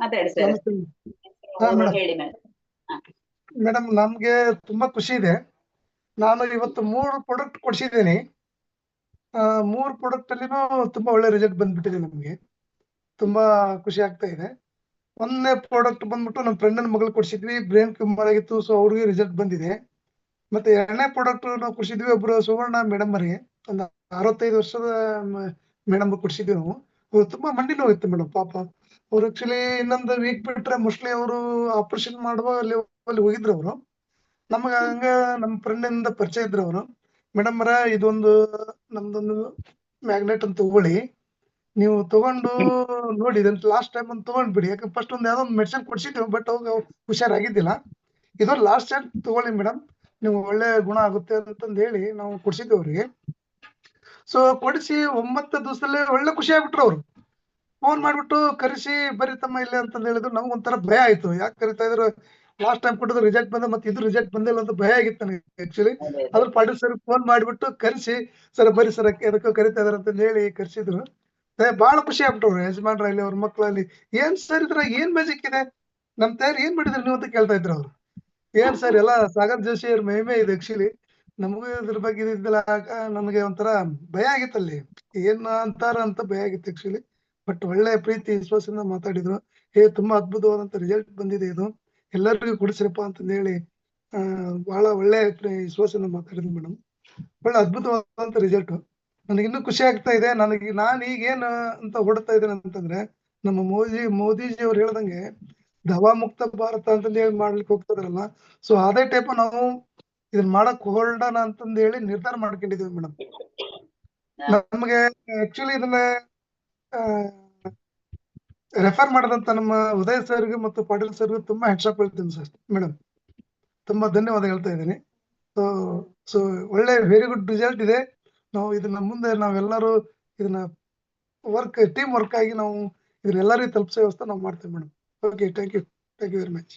ಮಾತಾಡಿ ಸರ್. ನಮಸ್ತೆ. ಹಾ ಮೇಡಮ್. ಹೇಳಿ ಮೇಡಮ್. ಮೇಡಮ್ ನಮ್ಗೆ ತುಂಬಾ ಖುಷಿ ಇದೆ. ನಾನು ಇವತ್ತು 3 ಪ್ರಾಡಕ್ಟ್ ಕೊಡ್ಸಿದ್ದೀನಿ. 3 ಪ್ರಾಡಕ್ಟ್ ಅಲ್ಲಿನೂ ತುಂಬಾ ಒಳ್ಳೆ ರಿಸಲ್ಟ್ ಬಂದ್ಬಿಟ್ಟಿದೆ ನಮ್ಗೆ. ತುಂಬಾ ಖುಷಿ ಆಗ್ತಾ ಇದೆ. 1ನೇ ಪ್ರಾಡಕ್ಟ್ ಬಂದ್ಬಿಟ್ಟು ನಮ್ಮ ಫ್ರೆಂಡನ ಮಗಳು ಕೊಡ್ಸಿದ್ವಿ, ಬ್ರೈನ್ ಟ್ಯೂಮರ್ ಆಗಿತ್ತು. ಸೊ ಅವ್ರಿಗೆ ರಿಸಲ್ಟ್ ಬಂದಿದೆ. ಮತ್ತೆ 2ನೇ ಪ್ರಾಡಕ್ಟ್ ನಾವು ಕೊಡ್ಸಿದ್ವಿ, ಒಬ್ರು ಸುವರ್ಣ ಮೇಡಮ್ ಅವರಿಗೆ, ಒಂದು 65 ವರ್ಷದ ಮೇಡಮ್ ಕೊಡ್ಸಿದ್ವಿ ನಾವು. ಅವ್ರು ತುಂಬಾ ಮಂಡಿ ನೋವಿತ್ತು ಮೇಡಮ್ ಪಾಪ. ಅವ್ರು ಆಕ್ಚುಲಿ ಇನ್ನೊಂದು ವೀಕ್ ಬಿಟ್ರೆ ಮೋಸ್ಟ್ಲಿ ಅವರು ಆಪರೇಷನ್ ಮಾಡುವ ಲೆವೆಲ್ ಹೋಗಿದ್ರು ಅವರು. ನಮಗ ಹಂಗ ನಮ್ಮ ಫ್ರೆಂಡ್ ಇಂದ ಪರಿಚಯ ಇದ್ರು ಅವರು. ಮೇಡಮ್ ಅವರ ಇದೊಂದು ನಮ್ದೊಂದು ಮ್ಯಾಗ್ನೆಟ್ ಅಂತ ತಗೊಳ್ಳಿ, ನೀವು ತಗೊಂಡು ನೋಡಿ, ಇದನ್ನ ಲಾಸ್ಟ್ ಟೈಮ್ ಒಂದು ತಗೊಂಡ್ಬಿಡಿ. ಯಾಕಂದ್ರೆ ಫಸ್ಟ್ ಒಂದು ಯಾವ್ದೋ ಒಂದು ಮೆಡಿಸಿನ್ ಕೊಡ್ಸಿದ್ವಿ, ಬಟ್ ಅವಾಗ ಹುಷಾರಾಗಿದ್ದಿಲ್ಲ. ಇದು ಲಾಸ್ಟ್ ಟೈಮ್ ತಗೊಳ್ಳಿ ಮೇಡಮ್, ನೀವು ಒಳ್ಳೆ ಗುಣ ಆಗುತ್ತೆ ಅಂತಂದು ಹೇಳಿ ನಾವು ಕೊಡ್ಸಿದ್ವಿ ಅವ್ರಿಗೆ. ಸೊ ಕೊಡಿಸಿ 9 ದಿವಸದಲ್ಲೇ ಒಳ್ಳೆ ಖುಷಿ ಆಗ್ಬಿಟ್ರು ಅವ್ರು. ಫೋನ್ ಮಾಡ್ಬಿಟ್ಟು ಕರೆಸಿ ಬರೀ ತಮ್ಮ ಇಲ್ಲೇ ಅಂತ ಹೇಳಿದ್ರು. ನಮ್ಗೆ ಒಂಥರ ಭಯ ಆಯ್ತು, ಯಾಕೆ ಕರಿತಾ ಇದ್ರು, ಲಾಸ್ಟ್ ಟೈಮ್ ಕೊಟ್ಟಿದ್ದು ರಿಸಲ್ಟ್ ಬಂದ, ಮತ್ತೆ ಇದು ರಿಸಲ್ಟ್ ಬಂದಿಲ್ಲ ಅಂತ ಭಯ ಆಗಿತ್ತು ನನಗೆ ಆಕ್ಚುಲಿ. ಅದ್ರ ಪಾಟಿ ಸರ್ ಫೋನ್ ಮಾಡ್ಬಿಟ್ಟು ಕರೆಸಿ, ಸರ್ ಬರೀ ಸರ್ ಎದಕ್ಕೋ ಕರಿತಾ ಇದಾರೆ ಅಂತ ಹೇಳಿ ಕರ್ಸಿದ್ರು. ಬಹಳ ಖುಷಿ ಆಗ್ಬಿಟ್ಟವ್ರು ಯಜಮಾನ್ರಲ್ಲಿ, ಅವ್ರ ಮಕ್ಕಳಲ್ಲಿ. ಏನ್ ಸರ್ ಇದ್ರ ಏನ್ ಮ್ಯಾಜಿಕ್ ಇದೆ, ನಮ್ ತಯಾರಿ ಏನ್ ಮಾಡಿದ್ರಿ ನೀವು ಅಂತ ಕೇಳ್ತಾ ಇದ್ರು ಅವ್ರು. ಏನ್ ಸರ್ ಎಲ್ಲ ಸಾಗರ್ ಜೋಶಿ ಅವ್ರ ಮಹಿಮೆ ಇದೆ ಆಕ್ಚುಲಿ. ನಮಗೂ ಇದ್ರ ಬಗ್ಗೆ ಇದ್ದಿಲ್ಲ, ನಮಗೆ ಒಂಥರ ಭಯ ಆಗಿತ್ತಲ್ಲಿ, ಏನ್ ಅಂತಾರ ಅಂತ ಭಯ ಆಗಿತ್ತು ಆಕ್ಚುಲಿ. ಬಟ್ ಒಳ್ಳೆ ಪ್ರೀತಿ ವಿಶ್ವಾಸದಿಂದ ಮಾತಾಡಿದ್ರು. ತುಂಬಾ ಅದ್ಭುತವಾದಂತ ರಿಸಲ್ಟ್ ಬಂದಿದೆ, ಇದು ಎಲ್ಲರಿಗೂ ಕೊಡಿಸ್ರಪ್ಪ ಅಂತಂದ ಹೇಳಿ ಬಹಳ ಒಳ್ಳೆ ವಿಶ್ವಾಸದಿಂದ ಮಾತಾಡಿದ್ರು ಮೇಡಮ್. ಒಳ್ಳೆ ಅದ್ಭುತವಾದಂತ ರಿಸಲ್ಟ್. ನನಗೆ ಇನ್ನೂ ಖುಷಿ ಆಗ್ತಾ ಇದೆ. ನಾನು ಈಗ ಏನ್ ಅಂತ ಹೊಡ್ತಾ ಇದ್ದೇನೆ ಅಂತಂದ್ರೆ, ನಮ್ಮ ಮೋದಿಜಿ ಅವ್ರು ಹೇಳ್ದಂಗೆ ದವಾ ಮುಕ್ತ ಭಾರತ ಅಂತಂದು ಹೇಳಿ ಮಾಡ್ಲಿಕ್ಕೆ ಹೋಗ್ತಾರಲ್ಲ. ಸೊ ಅದೇ ಟೈಪ್ ನಾವು ಇದನ್ನ ಮಾಡಕ್ ಹೊರಡೋಣ ಅಂತಂದು ಹೇಳಿ ನಿರ್ಧಾರ ಮಾಡ್ಕೊಂಡಿದೀವಿ ಮೇಡಮ್. ನಮಗೆ ಆಕ್ಚುಲಿ ಇದನ್ನ ರೆಫರ್ ಮಾಡಿದಂತ ನಮ್ಮ ಉದಯ್ ಸರ್ಗೆ ಮತ್ತು ಪಾಟೀಲ್ ಸರ್ಗೆ ತುಂಬಾ ಹೆಡ್ಶಾಪ್ ಹೇಳ್ತೀನಿ ಸರ್ ಮೇಡಮ್. ತುಂಬಾ ಧನ್ಯವಾದ ಹೇಳ್ತಾ ಇದ್ದೀನಿ. ಸೊ ಸೊ ಒಳ್ಳೆ ವೆರಿ ಗುಡ್ ರಿಸಲ್ಟ್ ಇದೆ. ನಾವು ಇದನ್ನ ಮುಂದೆ ನಾವೆಲ್ಲರೂ ಇದನ್ನ ಟೀಮ್ ವರ್ಕ್ ಆಗಿ ನಾವು ಇದನ್ನೆಲ್ಲರಿಗೂ ತಲುಪಿಸೋ ವ್ಯವಸ್ಥೆ ನಾವು ಮಾಡ್ತೇವೆ madam. Okay, thank you very much.